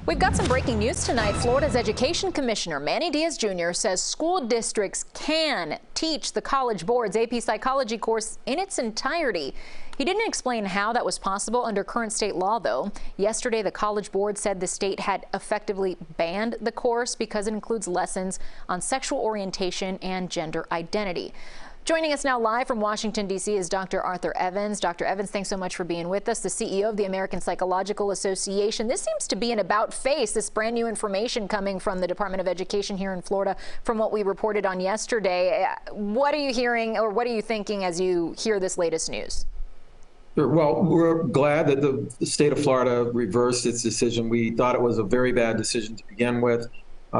We've got some breaking news tonight. Florida's Education Commissioner Manny Diaz Jr. says school districts can teach the College Board's AP Psychology course in its entirety. He didn't explain how that was possible under current state law, though. Yesterday, the College Board said the state had effectively banned the course because it includes lessons on sexual orientation and gender identity. Joining us now live from Washington, D.C. is Dr. Arthur Evans. Dr. Evans, thanks so much for being with us, the CEO of the American Psychological Association. This seems to be an about-face, this brand new information coming from the Department of Education here in Florida from what we reported on yesterday. What are you hearing or what are you thinking as you hear this latest news? Well, we're glad that the state of Florida reversed its decision. We thought it was a very bad decision to begin with.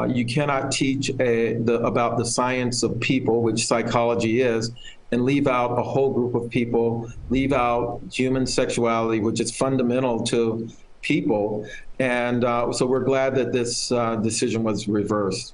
You cannot teach about the science of people, which psychology is, and leave out a whole group of people, leave out human sexuality, which is fundamental to people. And so we're glad that this decision was reversed.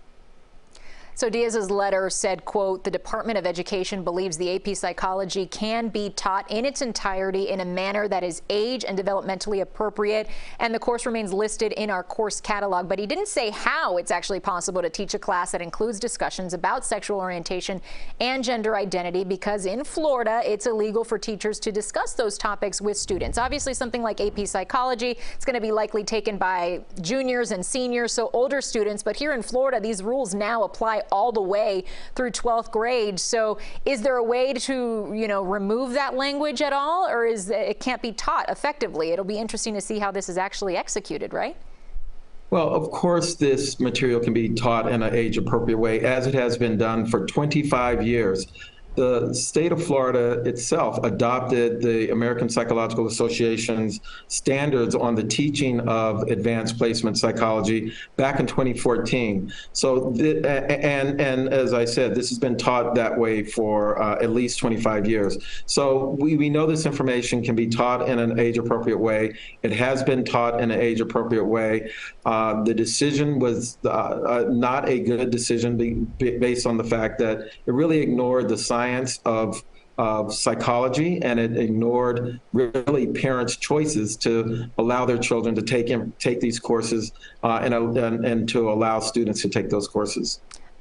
So Diaz's letter said, quote, the Department of Education believes the AP Psychology can be taught in its entirety in a manner that is age and developmentally appropriate, and the course remains listed in our course catalog. But he didn't say how it's actually possible to teach a class that includes discussions about sexual orientation and gender identity, because in Florida, it's illegal for teachers to discuss those topics with students. Obviously, something like AP Psychology, it's going to be likely taken by juniors and seniors, so older students. But here in Florida, these rules now apply all the way through 12th grade. So is there a way to, remove that language at all, or it can't be taught effectively? It'll be interesting to see how this is actually executed, right? Well, of course, this material can be taught in an age-appropriate way, as it has been done for 25 years. The state of Florida itself adopted the American Psychological Association's standards on the teaching of advanced placement psychology back in 2014. So, and as I said, this has been taught that way for at least 25 years. So we know this information can be taught in an age-appropriate way. It has been taught in an age-appropriate way. The decision was not a good decision based on the fact that it really ignored the science of psychology, and it ignored really parents' choices to allow their children to take these courses and to allow students to take those courses.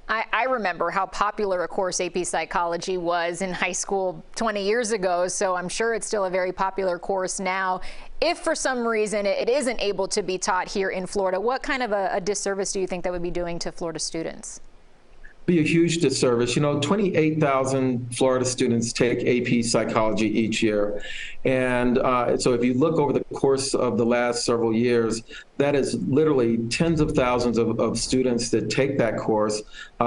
I remember how popular a course AP Psychology was in high school 20 years ago, so I'm sure it's still a very popular course now. If for some reason it isn't able to be taught here in Florida, what kind of a disservice do you think that would be doing to Florida students? Be a huge disservice. 28,000 Florida students take AP Psychology each year. And so if you look over the course of the last several years, that is literally tens of thousands of students that take that course.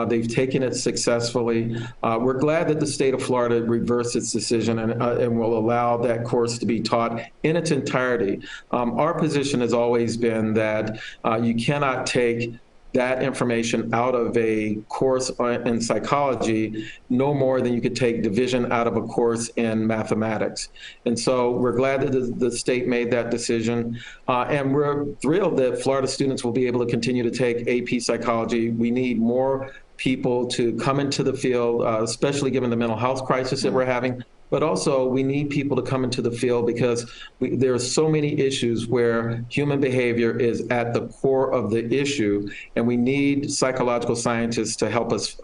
They've taken it successfully. We're glad that the state of Florida reversed its decision and will allow that course to be taught in its entirety. Our position has always been that you cannot take that information out of a course in psychology no more than you could take division out of a course in mathematics. And so we're glad that the state made that decision. And we're thrilled that Florida students will be able to continue to take AP Psychology. We need more people to come into the field, especially given the mental health crisis that we're having. But also, we need people to come into the field because there are so many issues where human behavior is at the core of the issue, and we need psychological scientists to help us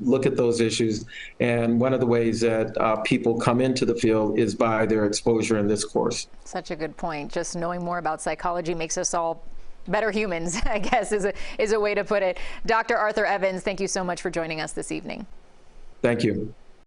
look at those issues. And one of the ways that people come into the field is by their exposure in this course. Such a good point. Just knowing more about psychology makes us all better humans, I guess, is a way to put it. Dr. Arthur Evans, thank you so much for joining us this evening. Thank you.